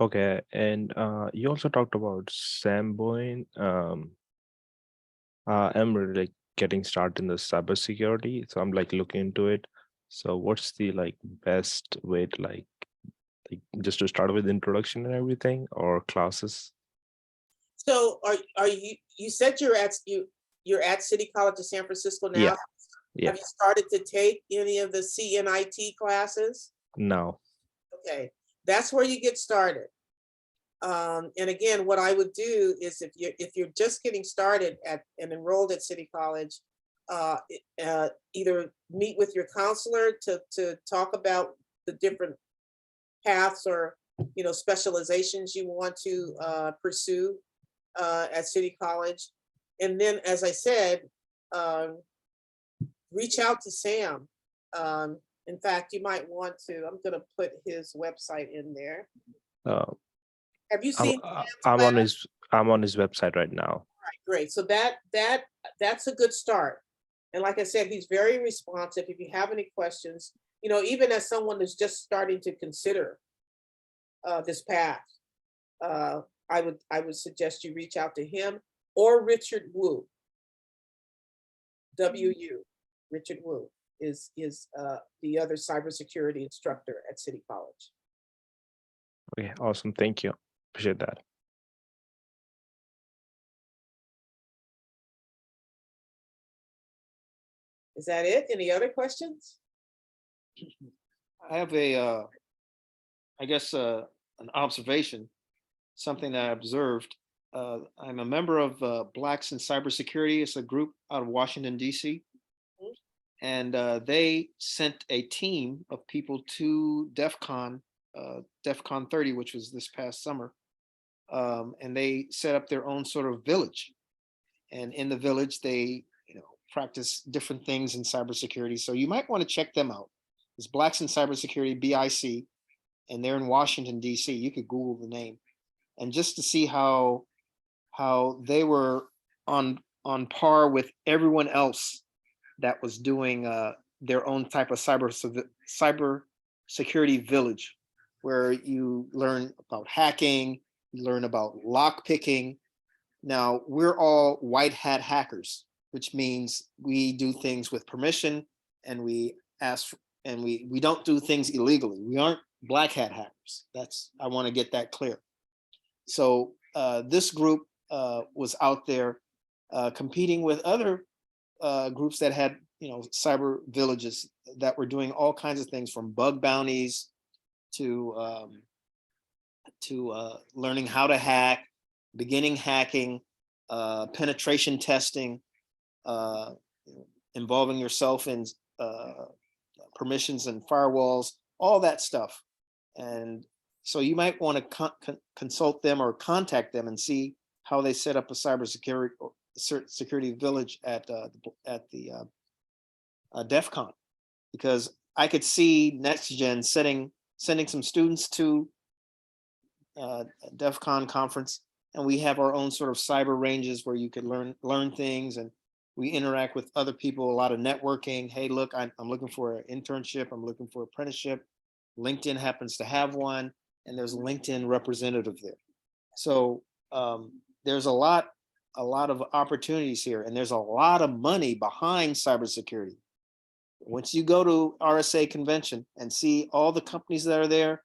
Okay, and you also talked about Samboin. I'm really like getting started in the cybersecurity, so I'm like looking into it. So what's the like best way to like just to start with introduction and everything, or classes? So are you said you're at City College of San Francisco now? Yeah. Yeah. Have you started to take any of the CNIT classes? No. Okay, that's where you get started. And again, what I would do is if you're just getting started and enrolled at City College, either meet with your counselor to talk about the different paths or, you know, specializations you want to pursue at City College. And then, as I said, reach out to Sam. In fact, you might want to, I'm going to put his website in there. Have you seen? I'm on his website right now. Right, great. So that's a good start. And like I said, he's very responsive. If you have any questions, you know, even as someone who's just starting to consider this path, I would suggest you reach out to him or Richard Wu. WU. Richard Wu is the other cybersecurity instructor at City College. Okay, awesome. Thank you. Appreciate that. Is that it? Any other questions? I have I guess, an observation, something that I observed. I'm a member of Blacks in Cybersecurity. It's a group out of Washington, D.C. And they sent a team of people to DEF CON 30, which was this past summer. And they set up their own sort of village. And in the village, they, you know, practice different things in cybersecurity. So you might want to check them out. It's Blacks in Cybersecurity, BIC, and they're in Washington, D.C. You could Google the name. And just to see how they were on par with everyone else that was doing their own type of cyber security village, where you learn about hacking, you learn about lock picking. Now, we're all white hat hackers, which means we do things with permission, and we ask and we don't do things illegally. We aren't black hat hackers. I want to get that clear. So this group was out there competing with other groups that had, you know, cyber villages that were doing all kinds of things, from bug bounties to learning how to hack, beginning hacking, penetration testing, involving yourself in permissions and firewalls, all that stuff. And so you might want to consult them or contact them and see how they set up a cybersecurity security village at the DEF CON, because I could see NextGen sending some students to DEF CON conference, and we have our own sort of cyber ranges where you could learn things, and we interact with other people, a lot of networking. Hey, look, I'm looking for an internship. I'm looking for an apprenticeship. LinkedIn happens to have one. and there's a LinkedIn representative there. So there's a lot of opportunities here, and there's a lot of money behind cybersecurity. Once you go to RSA convention and see all the companies that are there,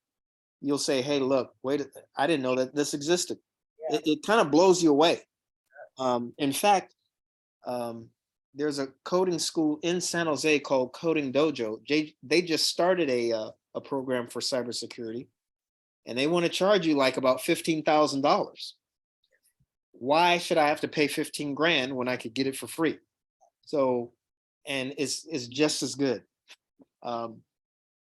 you'll say, hey, look, wait, I didn't know that this existed. Yeah. It kind of blows you away. In fact, there's a coding school in San Jose called Coding Dojo. They just started a program for cybersecurity, and they want to charge you like about $15,000. Why should I have to pay 15 grand when I could get it for free? So, and it's just as good. And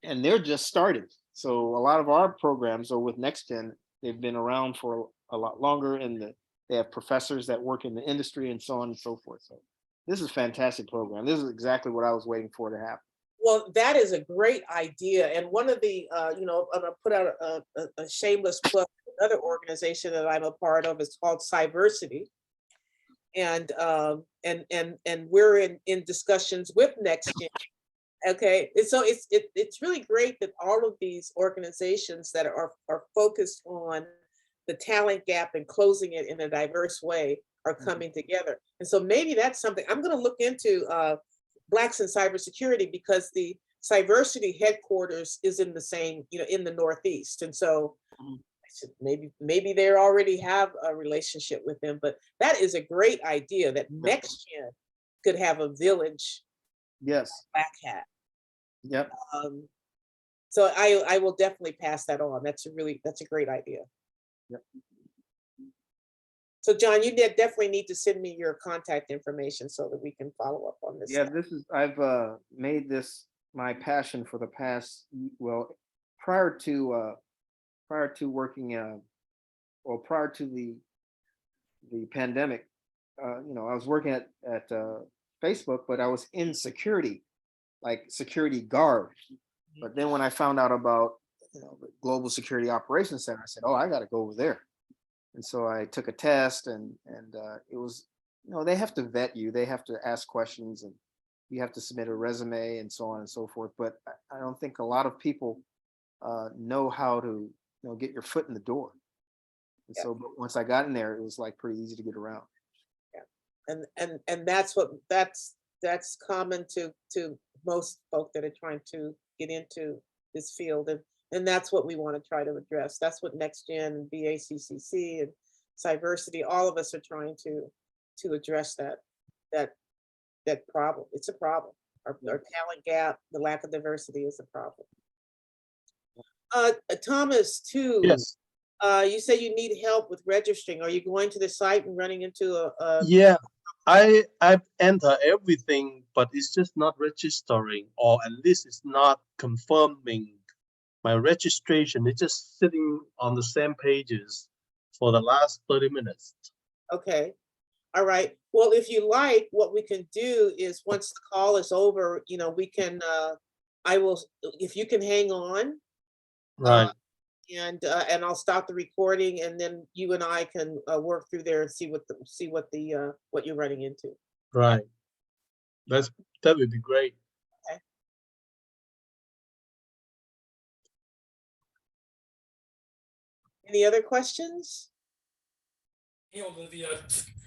they're just started. So a lot of our programs are with NextGen. They've been around for a lot longer, and they have professors that work in the industry and so on and so forth. So this is a fantastic program. This is exactly what I was waiting for to happen. Well, that is a great idea. And one of the, I'm gonna put out a shameless plug. Another organization that I'm a part of is called Cyversity. And we're in discussions with NextGen. Okay, and so it's really great that all of these organizations that are focused on the talent gap and closing it in a diverse way are coming together. And so maybe that's something I'm going to look into, Blacks in Cybersecurity, because the Cyversity headquarters is in the same, in the Northeast. And so maybe they already have a relationship with them, but that is a great idea that NextGen could have a village. Yes. Black hat. Yep. So I will definitely pass that on. That's a great idea. Yep. So John, you definitely need to send me your contact information so that we can follow up on this. Yeah, I've made this my passion for the past, well, prior to working, prior to the pandemic, I was working at Facebook, but I was in security, like security guard. But then when I found out about the Global Security Operations Center, I said, oh, I got to go over there. And so I took a test, and it was, they have to vet you, they have to ask questions, and you have to submit a resume and so on and so forth. But I don't think a lot of people know how to get your foot in the door. And so but once I got in there, it was like pretty easy to get around. Yeah, and that's common to most folk that are trying to get into this field, and that's what we want to try to address. That's what NextGen and BACCC and Cyversity, all of us are trying to address that problem. It's a problem. Our talent gap, the lack of diversity is a problem. Thomas, too. Yes. You say you need help with registering. Are you going to the site and running into a Yeah, I've entered everything, but it's just not registering, or at least it's not confirming my registration. It's just sitting on the same pages for the last 30 minutes. Okay. All right. Well, if you like, what we can do is once the call is over, we can, if you can hang on. Right. And I'll stop the recording, and then you and I can work through there and see what you're running into. Right. That would be great. Okay. Any other questions? Hey, Olivia,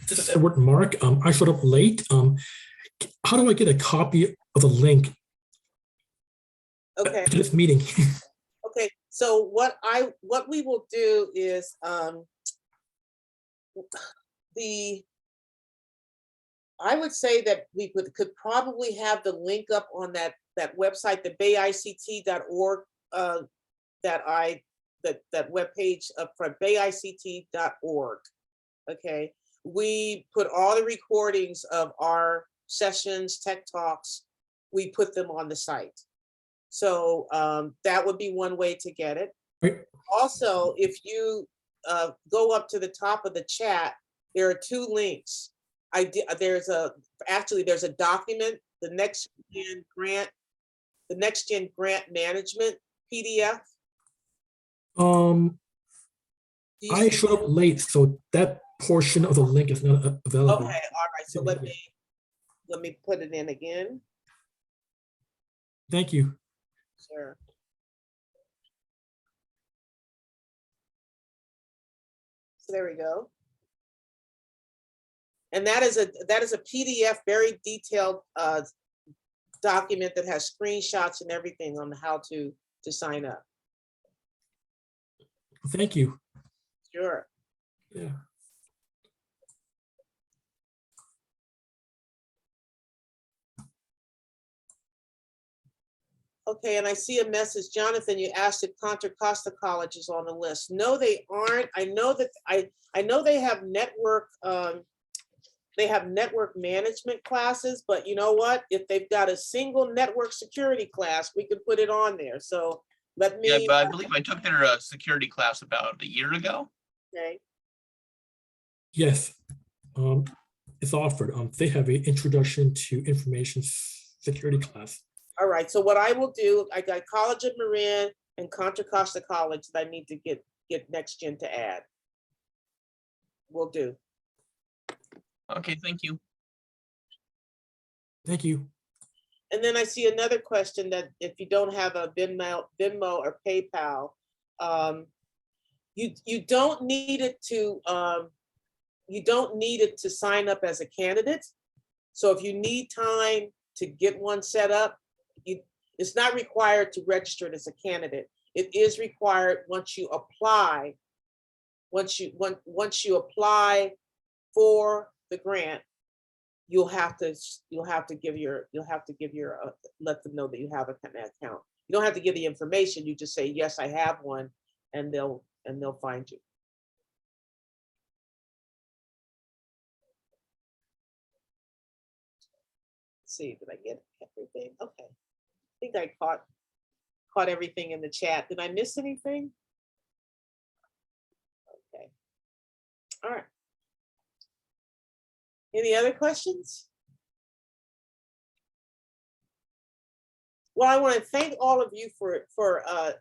this is Edward and Mark. I showed up late. How do I get a copy of the link Okay. to this meeting? Okay. So what we will do is I would say that we could probably have the link up on that website, the bayict.org, that webpage up from bayict.org. Okay, we put all the recordings of our sessions, tech talks, we put them on the site. So that would be one way to get it. Right. Also, if you go up to the top of the chat, there are two links. There's a document, the NextGen grant management PDF. I showed up late, so that portion of the link is not available. Okay, all right. So let me put it in again. Thank you. Sure. there we go. And that is a PDF, very detailed document that has screenshots and everything on how to sign up. Thank you. Sure. Yeah. Okay, and I see a message, Jonathan, you asked if Contra Costa College is on the list. No, they aren't. I know that I know they have network management classes, but you know what? If they've got a single network security class, we could put it on there. So let me. Yeah, but I believe I took their security class about a year ago. Okay. Yes. It's offered. They have an introduction to information security class. All right, so what I will do, I got College of Marin and Contra Costa College that I need to get NextGen to add. Will do. Okay, thank you. Thank you. And then I see another question that if you don't have a Venmo or PayPal, you don't need it to sign up as a candidate. So if you need time to get one set up, it's not required to register it as a candidate. It is required once you apply. Once you apply for the grant, you'll have to let them know that you have an account. You don't have to give the information. You just say, yes, I have one, and they'll find you. Let's see, did I get everything? Okay. I think I caught everything in the chat. Did I miss anything? Okay. All right. Any other questions? Well, I want to thank all of you for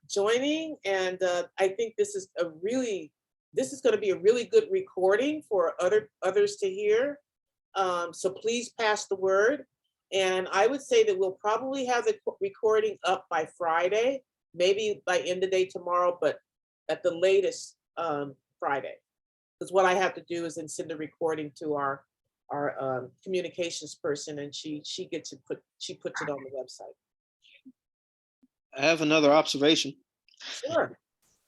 joining, and I think this is going to be a really good recording for others to hear. So please pass the word. And I would say that we'll probably have the recording up by Friday, maybe by end of day tomorrow, but at the latest Friday. Because what I have to do is then send a recording to our communications person, and she puts it on the website. I have another observation. Sure.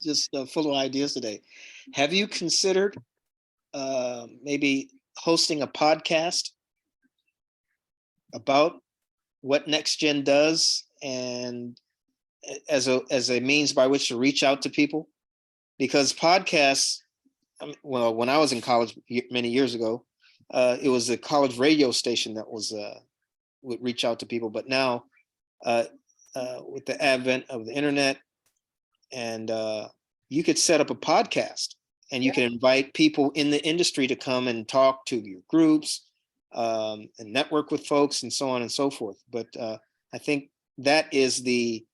Just full of ideas today. Have you considered maybe hosting a podcast about what NextGen does, and as a means by which to reach out to people? Because podcasts, well, when I was in college many years ago, it was a college radio station that would reach out to people. But now, with the advent of the internet, and you could set up a podcast, and you can invite people in the industry to come and talk to your groups, and network with folks, and so on and so forth. But I think that is the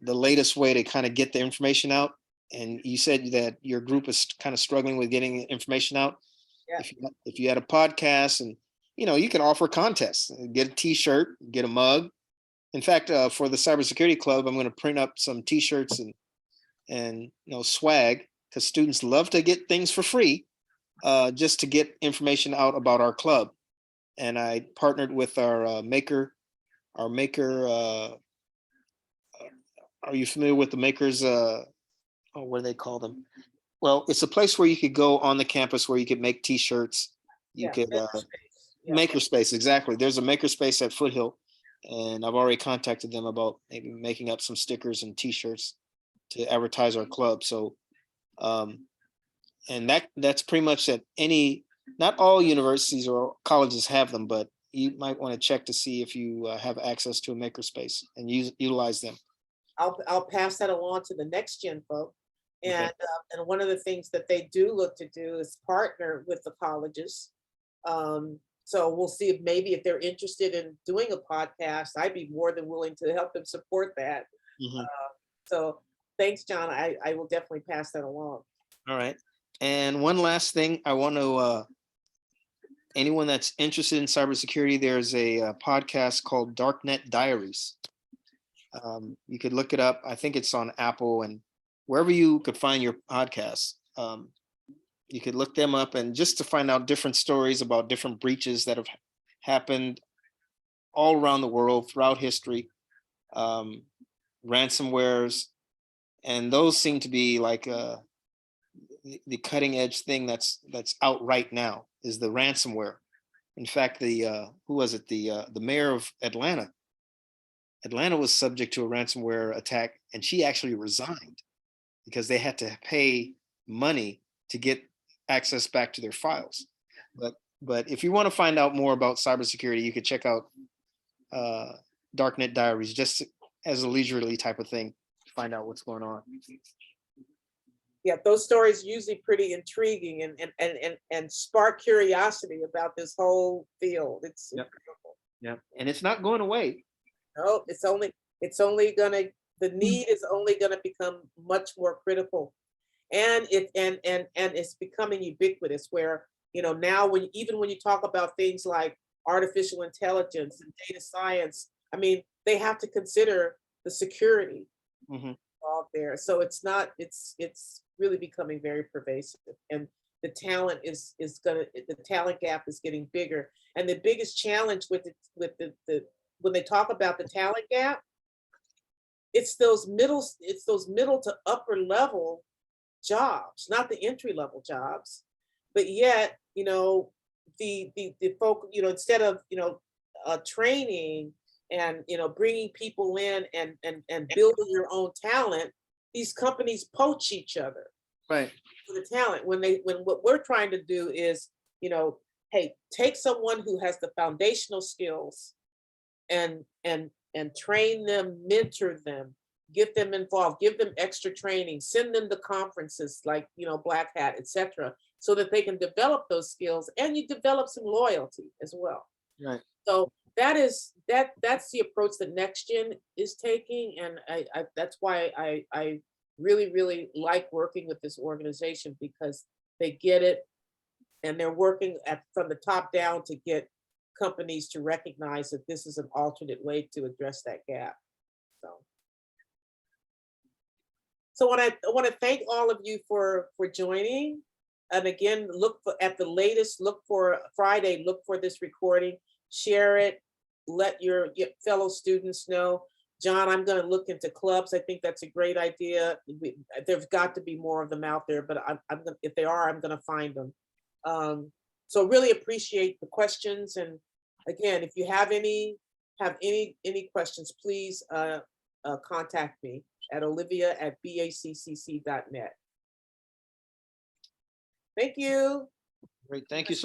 latest way to kind of get the information out. And you said that your group is kind of struggling with getting information out. Yeah. If you had a podcast, and you can offer contests, get a T-shirt, get a mug. In fact, for the Cybersecurity Club, I'm going to print up some T-shirts and swag, because students love to get things for free, just to get information out about our club. And I partnered with our maker. Are you familiar with the makers? What do they call them? Well, it's a place where you could go on the campus where you could make T-shirts. You could Makerspace, exactly. There's a Makerspace at Foothill, and I've already contacted them about maybe making up some stickers and T-shirts to advertise our club. So, and that's pretty much at not all universities or colleges have them, but you might want to check to see if you have access to a Makerspace and utilize them. I'll pass that along to the NextGen folk. And and one of the things that they do look to do is partner with the colleges. So we'll see if they're interested in doing a podcast. I'd be more than willing to help them support that. So thanks, John. I will definitely pass that along. All right. And one last thing, I want to, anyone that's interested in cybersecurity, there's a podcast called Darknet Diaries. You could look it up. I think it's on Apple and wherever you could find your podcasts. You could look them up and just to find out different stories about different breaches that have happened all around the world throughout history, ransomwares, and those seem to be like the cutting edge thing that's out right now is the ransomware. In fact, the who was it? The mayor of Atlanta. Atlanta was subject to a ransomware attack, and she actually resigned because they had to pay money to get access back to their files. But if you want to find out more about cybersecurity, you could check out Darknet Diaries just as a leisurely type of thing to find out what's going on. Yeah, those stories usually pretty intriguing and spark curiosity about this whole field. It's Yep. incredible. Yeah, and it's not going away. No, it's only the need is only gonna become much more critical. And it's becoming ubiquitous where, now even when you talk about things like artificial intelligence and data science, I mean, they have to consider the security Mhm. involved there. So it's really becoming very pervasive. And the talent the talent gap is getting bigger. And the biggest challenge with the when they talk about the talent gap, it's those middle to upper level jobs, not the entry level jobs. But yet, the folk, instead of training and bringing people in and building your own talent, these companies poach each other Right. for the talent. When what we're trying to do is, hey, take someone who has the foundational skills and train them, mentor them, get them involved, give them extra training, send them to conferences like, Black Hat, etc., so that they can develop those skills and you develop some loyalty as well. Right. So that's the approach that NextGen is taking. And I that's why I really, really like working with this organization, because they get it and they're working from the top down to get companies to recognize that this is an alternate way to address that gap. So I want to thank all of you for joining. And again, look at the latest, look for Friday, look for this recording, share it, let your fellow students know. John, I'm going to look into clubs. I think that's a great idea. There's got to be more of them out there, but if they are, I'm going to find them. So really appreciate the questions. And again, if you have any questions, please contact me at olivia@baccc.net. Thank you. Great. Thank you so